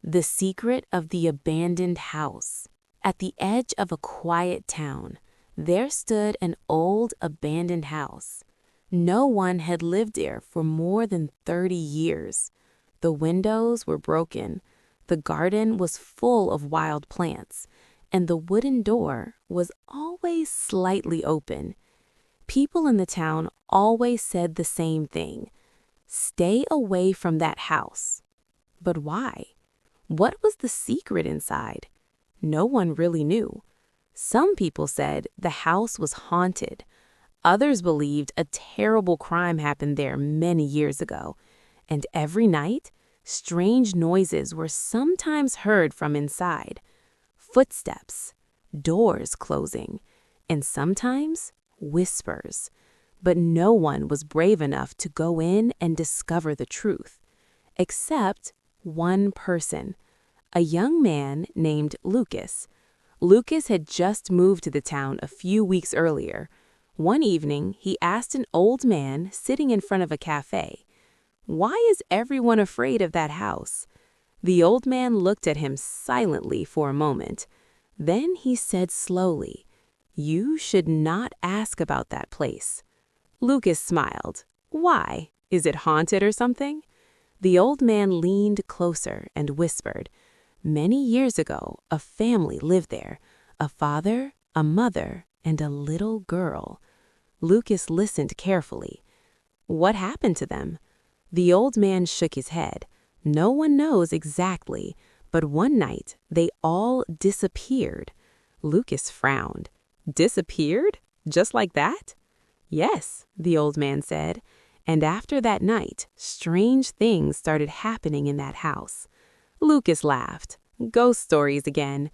The Secret of the Abandoned House. At the edge of a quiet town, there stood an old abandoned house. No one had lived there for more than 30 years. The windows were broken, the garden was full of wild plants, and the wooden door was always slightly open. People in the town always said the same thing: stay away from that house. But why? What was the secret inside? No one really knew. Some people said the house was haunted. Others believed a terrible crime happened there many years ago. And every night, strange noises were sometimes heard from inside. Footsteps, doors closing, and sometimes whispers. But no one was brave enough to go in and discover the truth. Except one person, a young man named Lucas. Lucas had just moved to the town a few weeks earlier. One evening, he asked an old man sitting in front of a cafe, "Why is everyone afraid of that house?" The old man looked at him silently for a moment. Then he said slowly, "You should not ask about that place." Lucas smiled. "Why? Is it haunted or something?" The old man leaned closer and whispered, "Many years ago, a family lived there, a father, a mother, and a little girl." Lucas listened carefully. "What happened to them?" The old man shook his head. "No one knows exactly, but one night they all disappeared." Lucas frowned. "Disappeared? Just like that?" "Yes," the old man said. "And after that night, strange things started happening in that house." Lucas laughed. Ghost stories again.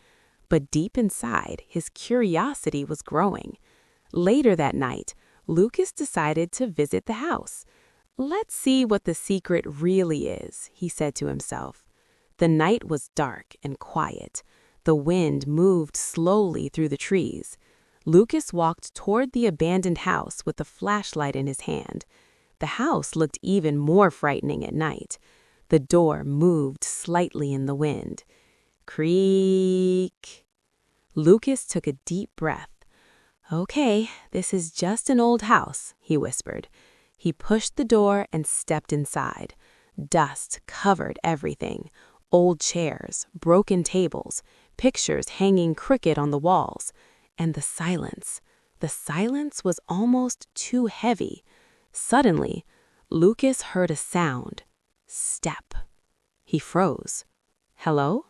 But deep inside, his curiosity was growing. Later that night, Lucas decided to visit the house. "Let's see what the secret really is," he said to himself. The night was dark and quiet. The wind moved slowly through the trees. Lucas walked toward the abandoned house with a flashlight in his hand. The house looked even more frightening at night. The door moved slightly in the wind. Creak. Lucas took a deep breath. "Okay, this is just an old house," he whispered. He pushed the door and stepped inside. Dust covered everything. Old chairs, broken tables, pictures hanging crooked on the walls. And the silence. The silence was almost too heavy. Suddenly, Lucas heard a sound. Step. He froze. "Hello?"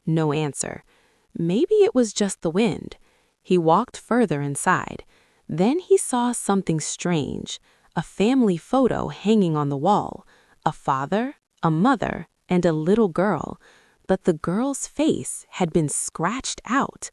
No answer. Maybe it was just the wind. He walked further inside. Then he saw something strange. A family photo hanging on the wall. A father, a mother, and a little girl. But the girl's face had been scratched out.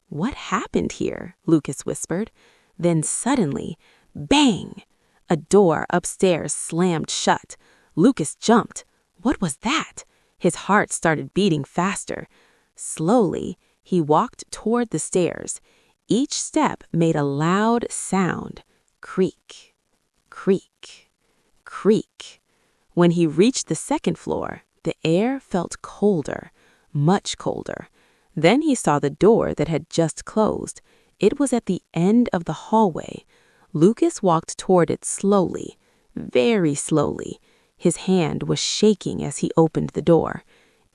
"What happened here?" Lucas whispered. Then suddenly, bang! A door upstairs slammed shut. Lucas jumped. What was that? His heart started beating faster. Slowly, he walked toward the stairs. Each step made a loud sound. Creak, creak, creak. When he reached the second floor, the air felt colder, much colder. Then he saw the door that had just closed. It was at the end of the hallway. Lucas walked toward it slowly, very slowly. His hand was shaking as he opened the door.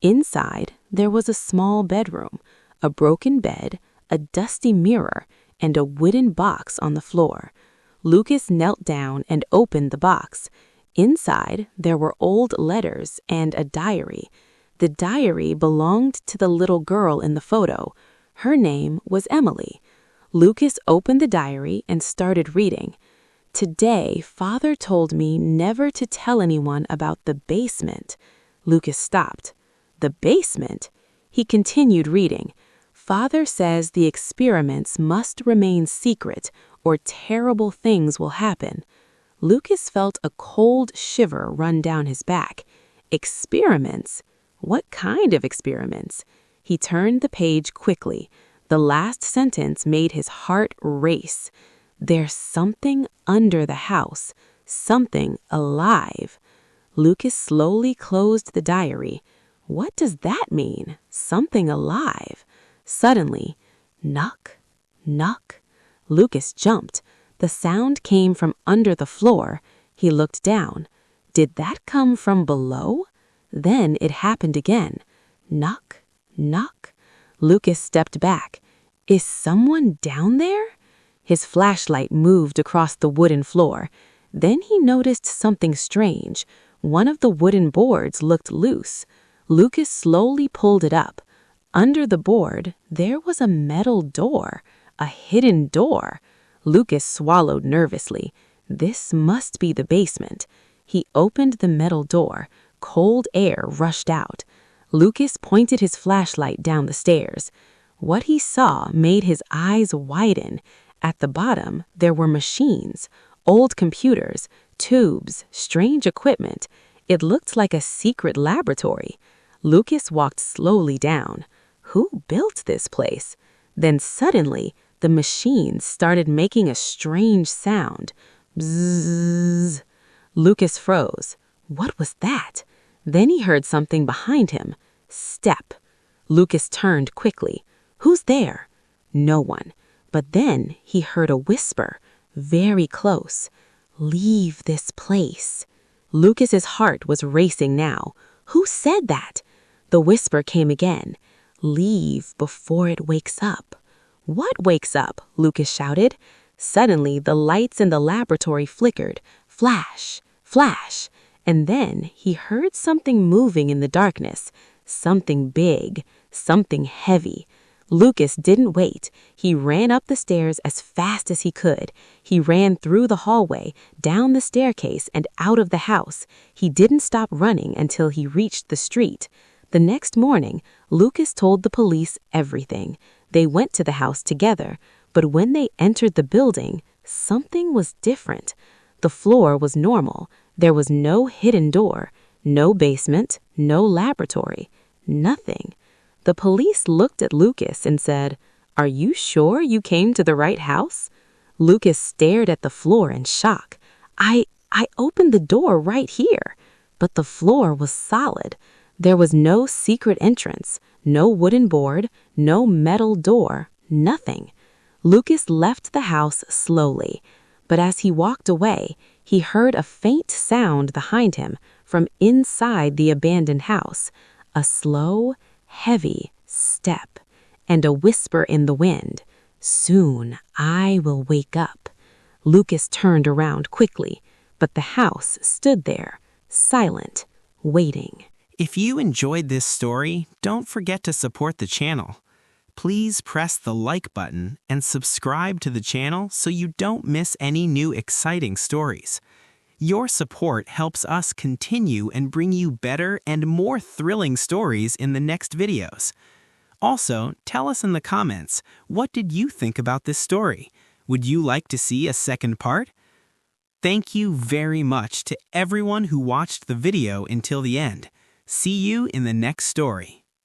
Inside, there was a small bedroom, a broken bed, a dusty mirror, and a wooden box on the floor. Lucas knelt down and opened the box. Inside, there were old letters and a diary. The diary belonged to the little girl in the photo. Her name was Emily. Lucas opened the diary and started reading. "Today, Father told me never to tell anyone about the basement." Lucas stopped. "The basement?" He continued reading. "Father says the experiments must remain secret or terrible things will happen." Lucas felt a cold shiver run down his back. Experiments? What kind of experiments? He turned the page quickly. The last sentence made his heart race. There's something under the house, something alive. Lucas slowly closed the diary. What does that mean? Something alive. Suddenly, knock, knock. Lucas jumped. The sound came from under the floor. He looked down. Did that come from below? Then it happened again. Knock, knock. Lucas stepped back. Is someone down there? His flashlight moved across the wooden floor. Then he noticed something strange. One of the wooden boards looked loose. Lucas slowly pulled it up. Under the board, there was a metal door, a hidden door. Lucas swallowed nervously. This must be the basement. He opened the metal door. Cold air rushed out. Lucas pointed his flashlight down the stairs. What he saw made his eyes widen. At the bottom, there were machines, old computers, tubes, strange equipment. It looked like a secret laboratory. Lucas walked slowly down. Who built this place? Then suddenly, the machines started making a strange sound. Bzzz. Lucas froze. What was that? Then he heard something behind him. Step. Lucas turned quickly. Who's there? No one. But then he heard a whisper, very close. Leave this place. Lucas's heart was racing now. Who said that? The whisper came again. Leave before it wakes up. What wakes up? Lucas shouted. Suddenly, the lights in the laboratory flickered. Flash, flash. And then he heard something moving in the darkness. Something big, something heavy. Lucas didn't wait. He ran up the stairs as fast as he could. He ran through the hallway, down the staircase, and out of the house. He didn't stop running until he reached the street. The next morning, Lucas told the police everything. They went to the house together, but when they entered the building, something was different. The floor was normal. There was no hidden door, no basement, no laboratory, nothing. The police looked at Lucas and said, "Are you sure you came to the right house?" Lucas stared at the floor in shock. I opened the door right here." But the floor was solid. There was no secret entrance, no wooden board, no metal door, nothing. Lucas left the house slowly, but as he walked away, he heard a faint sound behind him from inside the abandoned house, a slow, heavy step, and a whisper in the wind. Soon I will wake up. Lucas turned around quickly, but the house stood there, silent, waiting. If you enjoyed this story, don't forget to support the channel. Please press the like button and subscribe to the channel so you don't miss any new exciting stories. Your support helps us continue and bring you better and more thrilling stories in the next videos. Also, tell us in the comments, what did you think about this story? Would you like to see a second part? Thank you very much to everyone who watched the video until the end. See you in the next story.